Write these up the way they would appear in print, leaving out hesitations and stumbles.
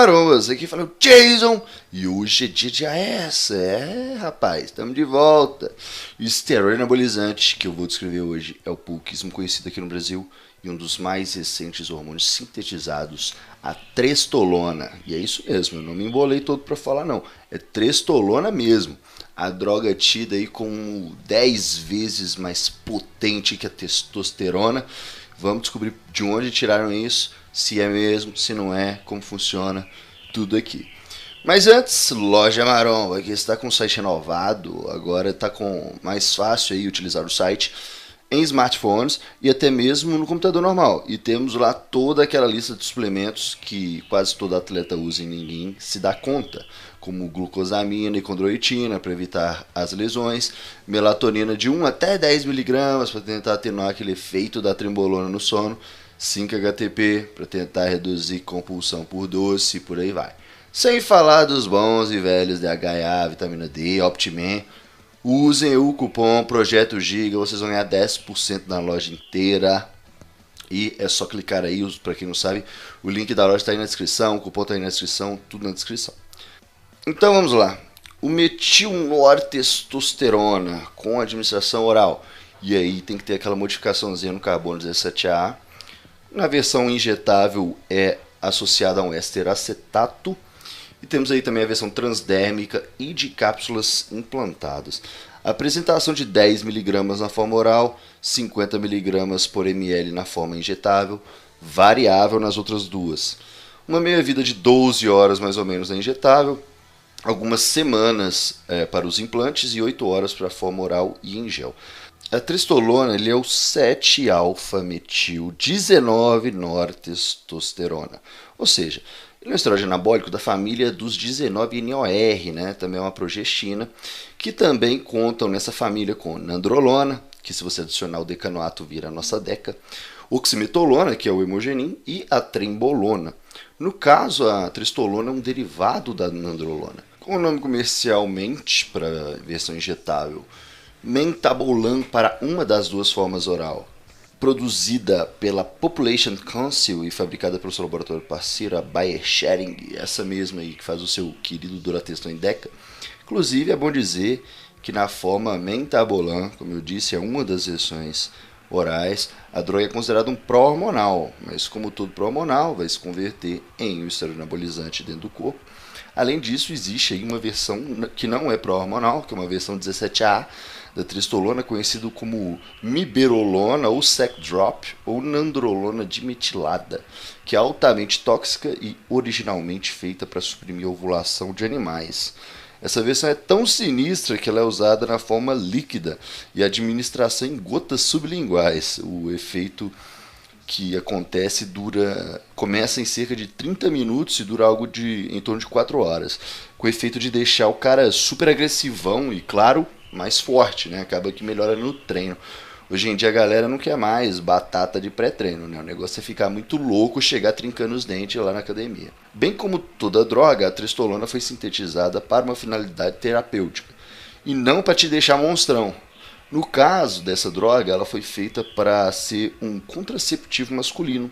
marombas, aqui fala o Jason e hoje é dia de AS, rapaz, estamos de volta. O esteroide anabolizante que eu vou descrever hoje é o pouquíssimo conhecido aqui no Brasil e um dos mais recentes hormônios sintetizados, a trestolona. E é isso mesmo, eu não me embolei todo para falar não, é trestolona mesmo. A droga tida aí como 10 vezes mais potente que a testosterona. Vamos descobrir de onde tiraram isso, se é mesmo, se não é, como funciona, tudo aqui. Mas antes, Loja Maromba, que está com o site renovado, agora está com mais fácil aí utilizar o site em smartphones e até mesmo no computador normal. E temos lá toda aquela lista de suplementos que quase todo atleta usa e ninguém se dá conta, como glucosamina e condroitina para evitar as lesões, melatonina de 1 até 10 miligramas para tentar atenuar aquele efeito da trembolona no sono, 5-HTP para tentar reduzir compulsão por doce e por aí vai. Sem falar dos bons e velhos DHA, vitamina D, Optiman. Usem o cupom Projeto Giga, vocês vão ganhar 10% na loja inteira. E é só clicar aí, para quem não sabe, o link da loja está aí na descrição, o cupom está aí na descrição, tudo na descrição. Então vamos lá. O metilnortestosterona com administração oral. E aí tem que ter aquela modificaçãozinha no carbono 17A. Na versão injetável é associada a um éster acetato. E temos aí também a versão transdérmica e de cápsulas implantadas. A apresentação de 10 mg na forma oral, 50 mg por ml na forma injetável, variável nas outras duas. Uma meia-vida de 12 horas mais ou menos na injetável, algumas semanas para os implantes e 8 horas para a forma oral e em gel. A trestolona ele é o 7-alfa-metil-19-nortestosterona, ou seja, ele é um esteroide anabólico da família dos 19-NOR, né? Também é uma progestina, que também contam nessa família com nandrolona, que se você adicionar o decanoato vira a nossa deca, oximetolona, que é o hemogenin, e a trembolona. No caso, a trestolona é um derivado da nandrolona. Com o nome comercialmente para a versão injetável, mentabolan para uma das duas formas oral, produzida pela Population Council e fabricada pelo seu laboratório parceiro, a Bayer Schering, essa mesma aí que faz o seu querido Durateston em Deca. Inclusive, é bom dizer que na forma mentabolan, como eu disse, é uma das versões orais, a droga é considerada um pró-hormonal, mas como todo pró-hormonal, vai se converter em um esteroide anabolizante dentro do corpo. Além disso, existe aí uma versão que não é pró-hormonal, que é uma versão 17A, da trestolona, conhecido como miberolona ou Secdrop ou nandrolona dimetilada, que é altamente tóxica e originalmente feita para suprimir a ovulação de animais. Essa versão é tão sinistra que ela é usada na forma líquida e a administração em gotas sublinguais. O efeito que acontece começa em cerca de 30 minutos e dura algo em torno de 4 horas, com o efeito de deixar o cara super agressivão e, claro, mais forte, né? Acaba que melhora no treino. Hoje em dia a galera não quer mais batata de pré-treino, né? O negócio é ficar muito louco, chegar trincando os dentes lá na academia. Bem como toda droga, a trestolona foi sintetizada para uma finalidade terapêutica e não para te deixar monstrão. No caso dessa droga, ela foi feita para ser um contraceptivo masculino.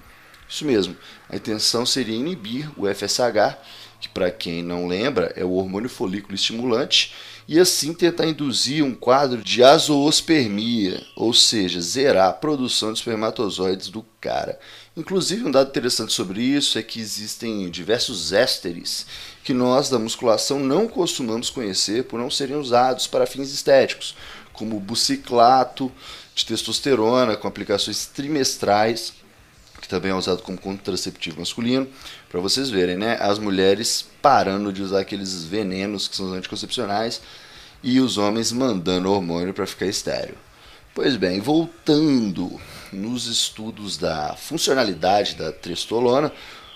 Isso mesmo, a intenção seria inibir o FSH, que para quem não lembra é o hormônio folículo estimulante, e assim tentar induzir um quadro de azoospermia, ou seja, zerar a produção de espermatozoides do cara. Inclusive, um dado interessante sobre isso é que existem diversos ésteres que nós da musculação não costumamos conhecer por não serem usados para fins estéticos, como o buciclato de testosterona com aplicações trimestrais, que também é usado como contraceptivo masculino, para vocês verem, né? As mulheres parando de usar aqueles venenos que são os anticoncepcionais e os homens mandando hormônio para ficar estéril. Pois bem, voltando nos estudos da funcionalidade da trestolona,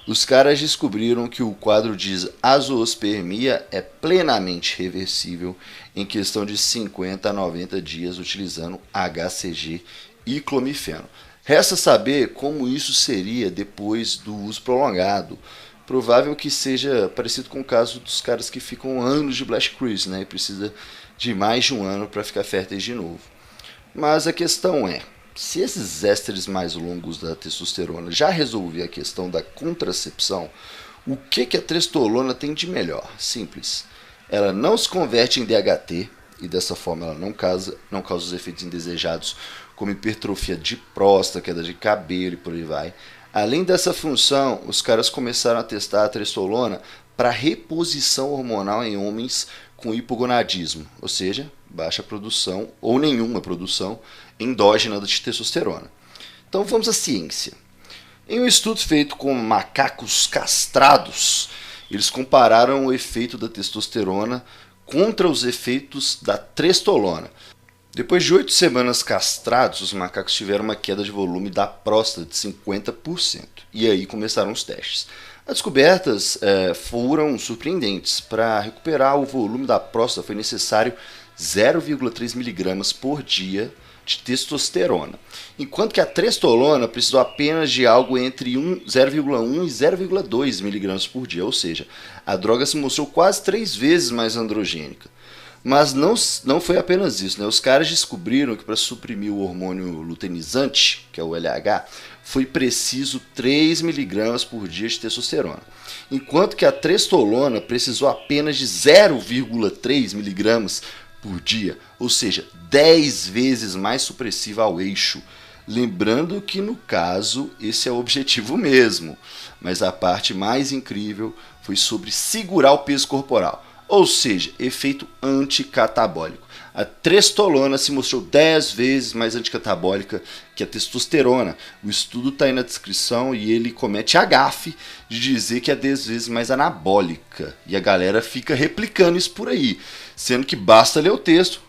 os caras descobriram que o quadro de azoospermia é plenamente reversível em questão de 50 a 90 dias utilizando HCG e clomifeno. Resta saber como isso seria depois do uso prolongado. Provável que seja parecido com o caso dos caras que ficam anos de Blast Cruise, né, e precisa de mais de um ano para ficar férteis de novo. Mas a questão é, se esses ésteres mais longos da testosterona já resolver a questão da contracepção, O que a trestolona tem de melhor? Simples. Ela não se converte em DHT e dessa forma ela não causa os efeitos indesejados como hipertrofia de próstata, queda de cabelo e por aí vai. Além dessa função, os caras começaram a testar a trestolona para reposição hormonal em homens com hipogonadismo, ou seja, baixa produção ou nenhuma produção endógena de testosterona. Então vamos à ciência. Em um estudo feito com macacos castrados, eles compararam o efeito da testosterona contra os efeitos da trestolona. Depois de 8 semanas castrados, os macacos tiveram uma queda de volume da próstata de 50%. E aí começaram os testes. As descobertas foram surpreendentes. Para recuperar o volume da próstata foi necessário 0,3 mg por dia de testosterona, enquanto que a trestolona precisou apenas de algo entre 0,1 e 0,2 mg por dia, ou seja, a droga se mostrou quase 3 vezes mais androgênica. Mas não foi apenas isso, né? Os caras descobriram que para suprimir o hormônio luteinizante, que é o LH, foi preciso 3 mg por dia de testosterona, enquanto que a trestolona precisou apenas de 0,3 mg por dia, ou seja, 10 vezes mais supressiva ao eixo. Lembrando que no caso esse é o objetivo mesmo, mas a parte mais incrível foi sobre segurar o peso corporal, ou seja, efeito anticatabólico. A trestolona se mostrou 10 vezes mais anticatabólica que a testosterona. O estudo está aí na descrição e ele comete a gafe de dizer que é 10 vezes mais anabólica. E a galera fica replicando isso por aí, sendo que basta ler o texto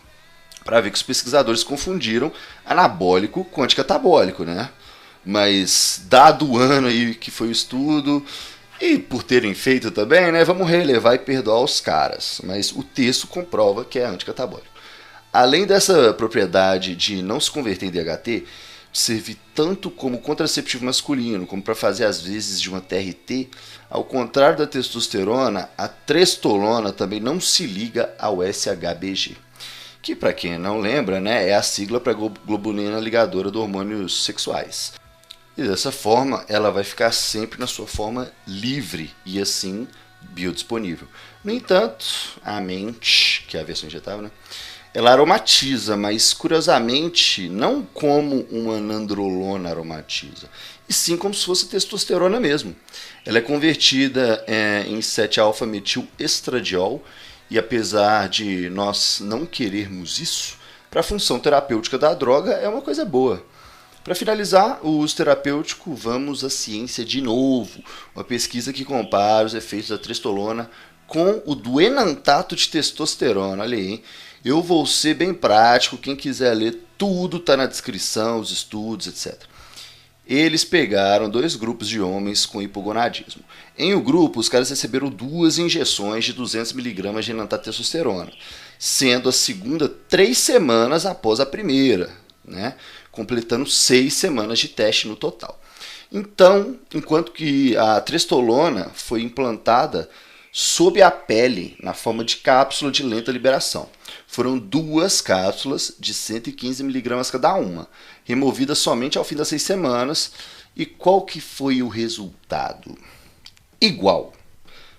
para ver que os pesquisadores confundiram anabólico com anticatabólico, né? Mas dado o ano aí que foi o estudo e por terem feito também, né, vamos relevar e perdoar os caras. Mas o texto comprova que é anticatabólico. Além dessa propriedade de não se converter em DHT, servir tanto como contraceptivo masculino, como para fazer às vezes de uma TRT, ao contrário da testosterona, a trestolona também não se liga ao SHBG, que para quem não lembra, né, é a sigla para globulina ligadora de hormônios sexuais. E dessa forma ela vai ficar sempre na sua forma livre e assim biodisponível. No entanto, a mente, que é a versão injetável, né, ela aromatiza, mas curiosamente não como uma nandrolona aromatiza, e sim como se fosse testosterona mesmo. Ela é convertida em 7-alfa-metil-estradiol e apesar de nós não querermos isso, para a função terapêutica da droga é uma coisa boa. Para finalizar o uso terapêutico, vamos à ciência de novo, uma pesquisa que compara os efeitos da trestolona com o do enantato de testosterona. Olha aí, hein? Eu vou ser bem prático, quem quiser ler tudo está na descrição, os estudos, etc. Eles pegaram 2 grupos de homens com hipogonadismo. Em um grupo, os caras receberam 2 injeções de 200 mg de enantato de testosterona, sendo a segunda 3 semanas após a primeira, né? Completando 6 semanas de teste no total. Então, enquanto que a trestolona foi implantada sob a pele na forma de cápsula de lenta liberação. Foram 2 cápsulas de 115 mg cada uma, removidas somente ao fim das 6 semanas. E qual que foi o resultado? Igual.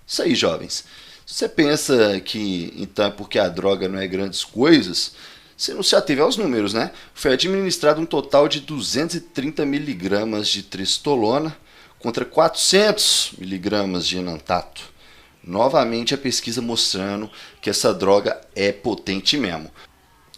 Isso aí, jovens. Se você pensa que então é porque a droga não é grandes coisas, você não se ateve aos números, né? Foi administrado um total de 230 mg de trestolona contra 400 mg de enantato. Novamente a pesquisa mostrando que essa droga é potente mesmo.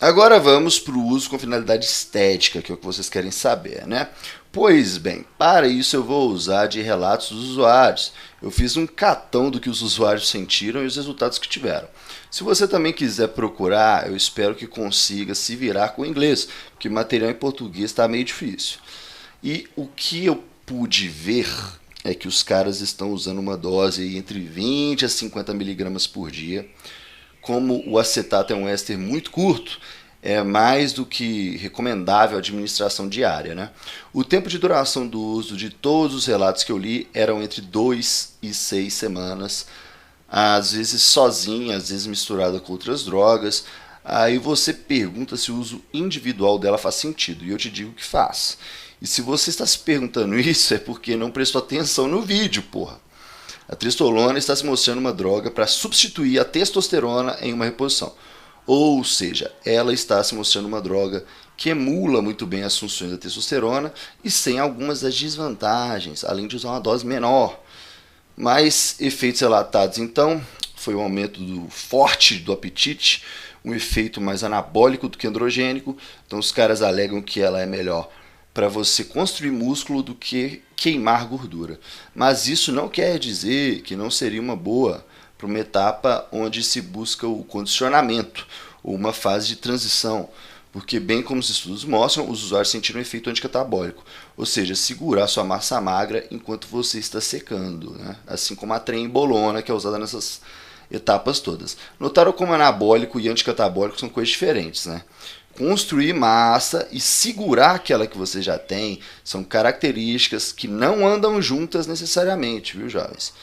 Agora vamos para o uso com finalidade estética, que é o que vocês querem saber, né? Pois bem, para isso eu vou usar de relatos dos usuários. Eu fiz um catão do que os usuários sentiram e os resultados que tiveram. Se você também quiser procurar, eu espero que consiga se virar com o inglês, porque material em português está meio difícil. E o que eu pude ver é que os caras estão usando uma dose entre 20 a 50 mg por dia. Como o acetato é um éster muito curto, é mais do que recomendável a administração diária, né? O tempo de duração do uso de todos os relatos que eu li eram entre 2 e 6 semanas, às vezes sozinha, às vezes misturada com outras drogas. Aí você pergunta se o uso individual dela faz sentido, e eu te digo que faz. E se você está se perguntando isso, é porque não prestou atenção no vídeo, porra. A tristolona está se mostrando uma droga para substituir a testosterona em uma reposição. Ou seja, ela está se mostrando uma droga que emula muito bem as funções da testosterona e sem algumas das desvantagens, além de usar uma dose menor. Mais efeitos relatados, então, foi um aumento forte do apetite, um efeito mais anabólico do que androgênico. Então os caras alegam que ela é melhor para você construir músculo do que queimar gordura. Mas isso não quer dizer que não seria uma boa para uma etapa onde se busca o condicionamento, ou uma fase de transição, porque bem como os estudos mostram, os usuários sentiram um efeito anticatabólico, ou seja, segurar sua massa magra enquanto você está secando, né? Assim como a trembolona, que é usada nessas etapas todas. Notaram como anabólico e anticatabólico são coisas diferentes, né? Construir massa e segurar aquela que você já tem são características que não andam juntas necessariamente, viu, jovens?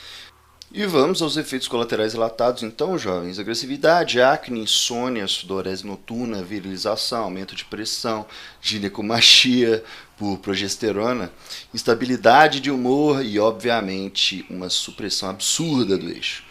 E vamos aos efeitos colaterais relatados, então, jovens. Agressividade, acne, insônia, sudorese noturna, virilização, aumento de pressão, ginecomastia por progesterona, instabilidade de humor e, obviamente, uma supressão absurda do eixo.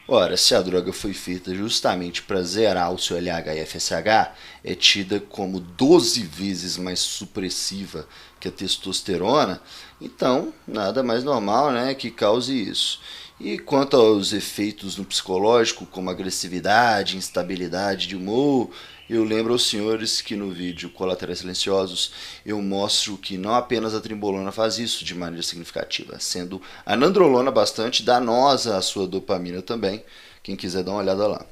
Ora, se a droga foi feita justamente para zerar o seu LH e FSH, é tida como 12 vezes mais supressiva que a testosterona, então nada mais normal, né, que cause isso. E quanto aos efeitos no psicológico, como agressividade, instabilidade de humor, eu lembro aos senhores que no vídeo Colaterais Silenciosos eu mostro que não apenas a trembolona faz isso de maneira significativa, sendo a nandrolona bastante danosa à sua dopamina também, quem quiser dar uma olhada lá.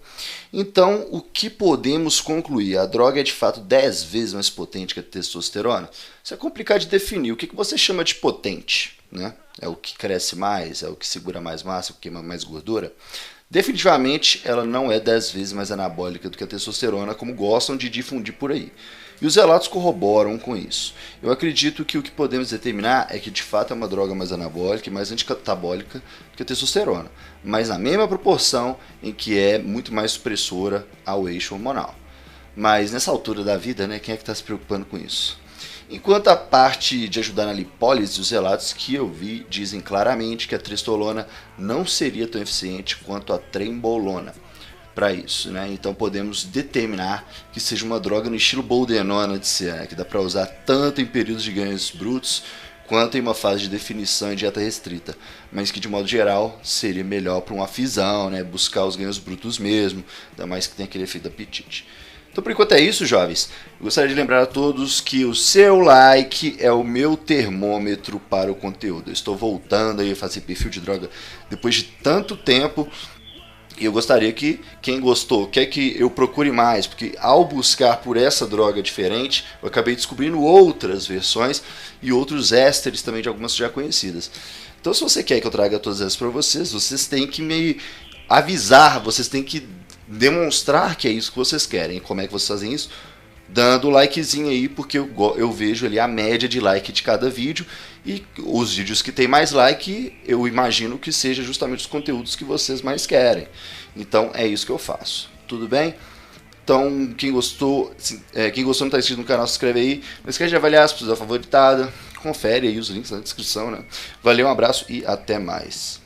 Então, o que podemos concluir? A droga é de fato 10 vezes mais potente que a testosterona? Isso é complicado de definir. O que você chama de potente? Né? É o que cresce mais, é o que segura mais massa, o que queima mais gordura? Definitivamente ela não é 10 vezes mais anabólica do que a testosterona, como gostam de difundir por aí. E os relatos corroboram com isso. Eu acredito que o que podemos determinar é que de fato é uma droga mais anabólica e mais anticatabólica do que a testosterona, mas na mesma proporção em que é muito mais supressora ao eixo hormonal. Mas nessa altura da vida, né, quem é que está se preocupando com isso? Enquanto a parte de ajudar na lipólise, os relatos que eu vi dizem claramente que a tristolona não seria tão eficiente quanto a trembolona para isso, né? Então podemos determinar que seja uma droga no estilo boldenona de ser, né? Que dá para usar tanto em períodos de ganhos brutos quanto em uma fase de definição e dieta restrita, mas que de modo geral seria melhor para uma fisão, né? Buscar os ganhos brutos mesmo, ainda mais que tem aquele efeito apetite. Então por enquanto é isso, jovens. Eu gostaria de lembrar a todos que o seu like é o meu termômetro para o conteúdo. Eu estou voltando aí a fazer perfil de droga depois de tanto tempo. E eu gostaria que quem gostou, quer que eu procure mais, porque ao buscar por essa droga diferente, eu acabei descobrindo outras versões e outros ésteres também de algumas já conhecidas. Então se você quer que eu traga todas essas para vocês, vocês têm que me avisar, vocês têm que demonstrar que é isso que vocês querem. E como é que vocês fazem isso? Dando o likezinho aí, porque eu vejo ali a média de like de cada vídeo, e os vídeos que tem mais like, eu imagino que seja justamente os conteúdos que vocês mais querem. Então é isso que eu faço. Tudo bem? Então quem gostou não está inscrito no canal, se inscreve aí. Não esquece de avaliar, se precisar favoritada. Confere aí os links na descrição, né? Valeu, um abraço e até mais.